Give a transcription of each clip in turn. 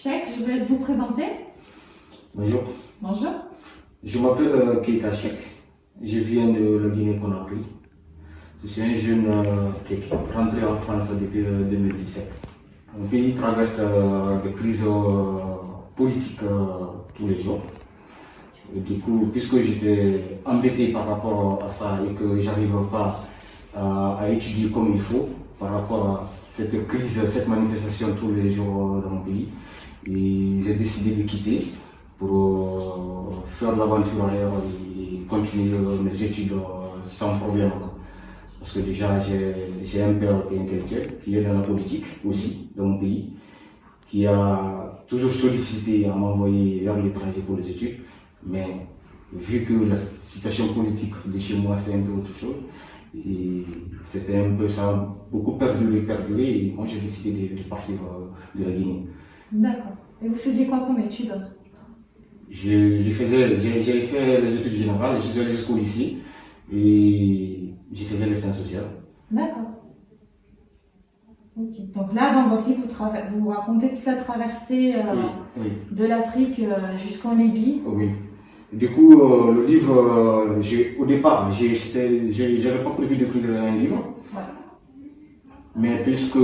Cheikh, je vous laisse vous présenter. Bonjour, Bonjour. je m'appelle Keita Cheikh, je viens de la Guinée-Conakry. Je suis un jeune qui est rentré en France depuis 2017. Mon pays traverse des crises politiques tous les jours. Et du coup, puisque j'étais embêté par rapport à ça et que j'arrive pas à étudier comme il faut par rapport à cette crise, cette manifestation tous les jours dans mon pays, et j'ai décidé de quitter pour faire l'aventure ailleurs et continuer mes études sans problème. Parce que déjà, j'ai un père qui est intellectuel, qui est dans la politique aussi, dans mon pays, qui a toujours sollicité à m'envoyer vers l'étranger pour les études. Mais vu que la situation politique de chez moi, c'est un peu autre chose, et c'était un peu ça, beaucoup perduré, et moi j'ai décidé de partir de la Guinée. D'accord. Et vous faisiez quoi comme études? J'ai fait les études générales, je suis allé jusqu'au lycée et j'ai fait les sciences sociales. D'accord. Ok. Donc là, dans votre livre, vous racontez toute la traversée Oui. de l'Afrique jusqu'en Libye. Oui. Du coup, le livre, au départ, j'avais pas prévu d'écrire un livre. Ouais. Mais puisque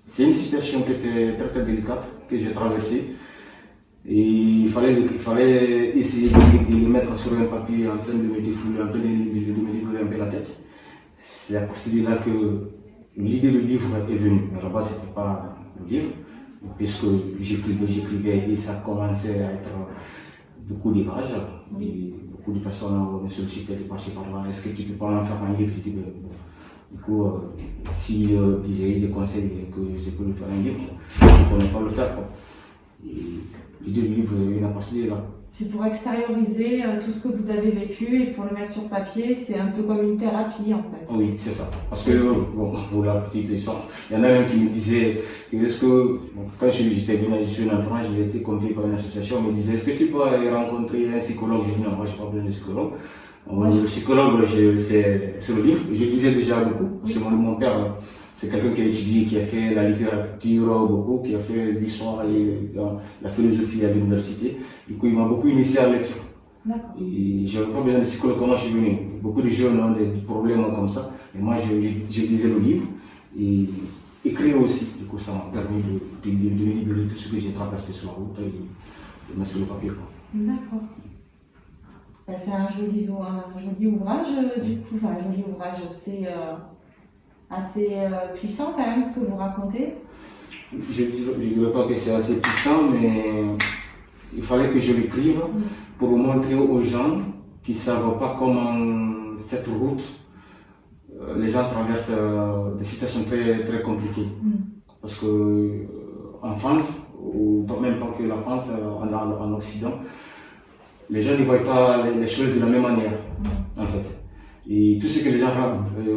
c'est une situation qui était très très délicate, que j'ai traversée, et il fallait essayer de le mettre sur un papier en train de me défouler, en train de me défouler un peu la tête. C'est à partir de là que l'idée du livre est venue. Mais là-bas, ce n'était pas le livre, puisque j'écrivais et ça commençait à être beaucoup d'images. Oui. Beaucoup de personnes me sollicitaient de passer par là. Est-ce que tu peux pas en faire un livre? Je dis, bon. Du coup, si j'ai eu des conseils que je peux le faire un livre, je ne connais pas le faire. L'idée du livre est à partir de là. C'est pour extérioriser tout ce que vous avez vécu et pour le mettre sur papier, c'est un peu comme une thérapie en fait. Oui, c'est ça. Parce que, bon, pour la petite histoire, il y en a même qui me disaient quand j'étais venu, je suis en France, j'ai été convié par une association, on me disait, est-ce que tu peux aller rencontrer un psychologue? Je dis, non, moi je n'ai pas besoin de psychologue. Le psychologue, c'est le livre. Je lisais déjà beaucoup, parce que mon père, c'est quelqu'un qui a étudié, qui a fait la littérature beaucoup, qui a fait l'histoire et la philosophie à l'université. Du coup, il m'a beaucoup initié à la lecture. Et j'avais pas besoin de psychologue quand moi je suis venu. Beaucoup de jeunes ont des problèmes comme ça. Et moi, je lisais le livre et écrire aussi. Du coup, ça m'a permis de libérer tout ce que j'ai traversé sur la route et de mettre sur le papier. D'accord. C'est un joli ouvrage, du coup, enfin un joli ouvrage, c'est assez puissant quand même ce que vous racontez. Je ne dirais pas que c'est assez puissant, mais il fallait que je l'écrive pour montrer aux gens qui ne savent pas comment cette route, les gens traversent des situations très, très compliquées. Parce que en France, ou même pas que la France, en Occident, les gens ne voient pas les choses de la même manière, en fait. Et tout ce que les gens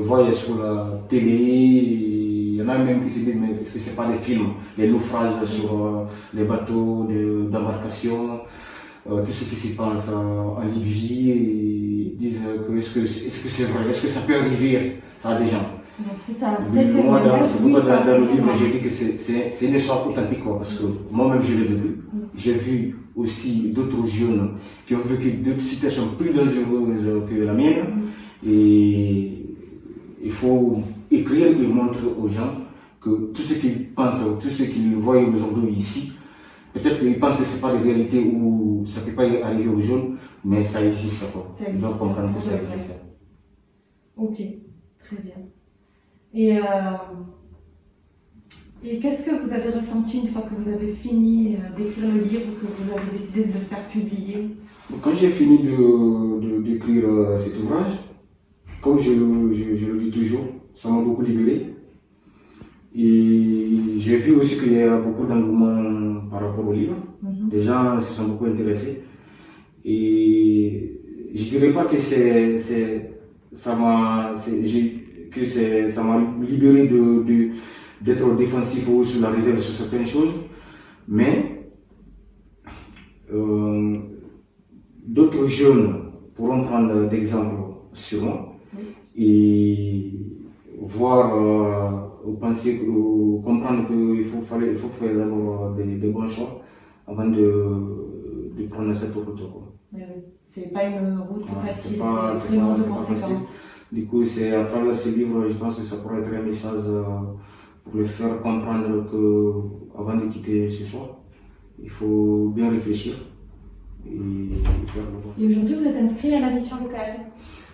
voient sur la télé, il y en a même qui se disent, mais est-ce que ce n'est pas des films, des naufrages sur les bateaux d'embarcation, tout ce qui se passe en Libye, et disent que est-ce que c'est vrai, est-ce que ça peut arriver à des gens. Donc c'est ça. Moi, c'est pourquoi dans le livre, j'ai dit que c'est une histoire authentique, parce que moi-même, je l'ai vécu. J'ai vu aussi d'autres jeunes qui ont vécu d'autres situations plus dangereuses que la mienne. Et il faut écrire et montrer aux gens que tout ce qu'ils pensent, tout ce qu'ils voient aujourd'hui ici, peut-être qu'ils pensent que ce n'est pas des réalités ou ça ne peut pas arriver aux jeunes, mais ça existe. Ils doivent comprendre que ça existe. Ok, très bien. Et qu'est-ce que vous avez ressenti une fois que vous avez fini d'écrire le livre, que vous avez décidé de le faire publier? Quand j'ai fini d'écrire cet ouvrage, comme je le dis toujours, ça m'a beaucoup libéré. Et j'ai vu aussi qu'il y a beaucoup d'engouement par rapport au livre. Les gens se sont beaucoup intéressés. Et je ne dirais pas que ça m'a libéré d'être défensif ou sur la réserve sur certaines choses, mais d'autres jeunes pourront prendre d'exemple sur moi et voir, ou penser, ou comprendre qu'il faut faire d'abord des bons choix avant de prendre cette route. Oui, oui. C'est pas une route Ouais, facile, c'est c'est vraiment de pas facile. conséquences. Du coup, c'est à travers ce livre, je pense que ça pourrait être un message pour le faire comprendre que avant de quitter ce choix, il faut bien réfléchir et faire le bon. Et aujourd'hui, vous êtes inscrit à la mission locale.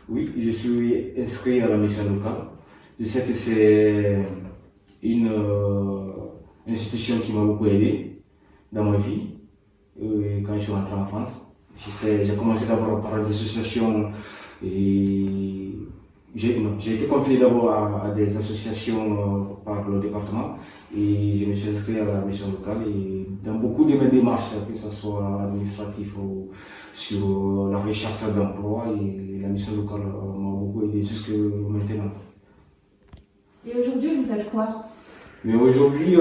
Oui, je suis inscrit à la mission locale. Je sais que c'est une institution qui m'a beaucoup aidé dans ma vie quand je suis rentré en France. J'ai commencé d'abord par des associations et j'ai été confié d'abord à des associations par le département et je me suis inscrit à la mission locale et dans beaucoup de mes démarches, que ce soit administratif ou sur la recherche d'emploi, et la mission locale m'a beaucoup aidé jusque maintenant. Et aujourd'hui, vous faites quoi? Mais aujourd'hui,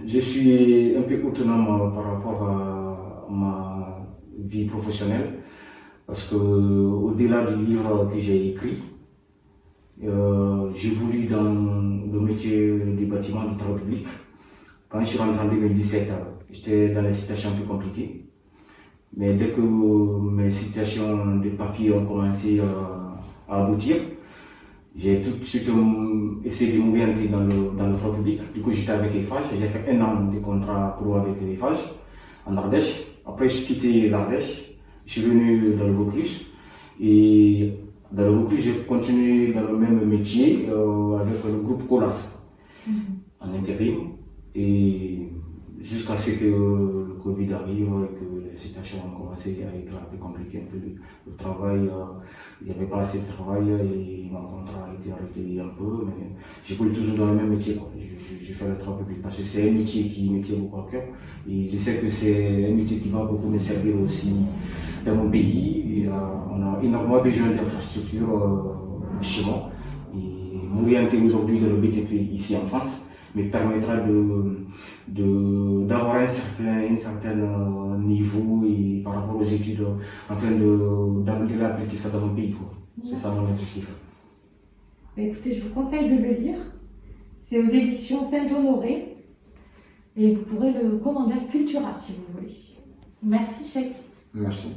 je suis un peu autonome par rapport à ma vie professionnelle. Parce que au-delà du livre que j'ai écrit, j'évolue dans le métier du bâtiment du travail public. Quand je suis rentré en 2017, j'étais dans des situations un peu compliquées. Mais dès que mes situations de papier ont commencé à aboutir, j'ai tout de suite essayé de m'orienter dans le travail public. Du coup, j'étais avec Eiffage. J'ai fait 1 an de contrat pro avec Eiffage en Ardèche. Après, j'ai quitté l'Ardèche. Je suis venu dans le Vaucluse et dans le Vaucluse, j'ai continué dans le même métier avec le groupe Colas en intérim et jusqu'à ce que le Covid arrive et que les situations ont commencé à être un peu compliquées. Un peu le travail, il n'y avait pas assez de travail et mon contrat a été arrêté un peu, mais je voulais toujours dans le même métier. Je fais le travail public parce que c'est un métier qui me tient beaucoup à cœur et je sais que c'est un métier qui va beaucoup me servir aussi dans mon pays. Et, on a énormément besoin d'infrastructures chez moi et m'orienter aujourd'hui dans le BTP ici en France me permettra d'avoir un certain niveau et par rapport aux études, afin d'appliquer ça dans mon pays. C'est ça mon objectif. Écoutez, je vous conseille de le lire. C'est aux éditions Saint-Honoré et vous pourrez le commander à Cultura si vous voulez. Merci, Cheikh. Merci.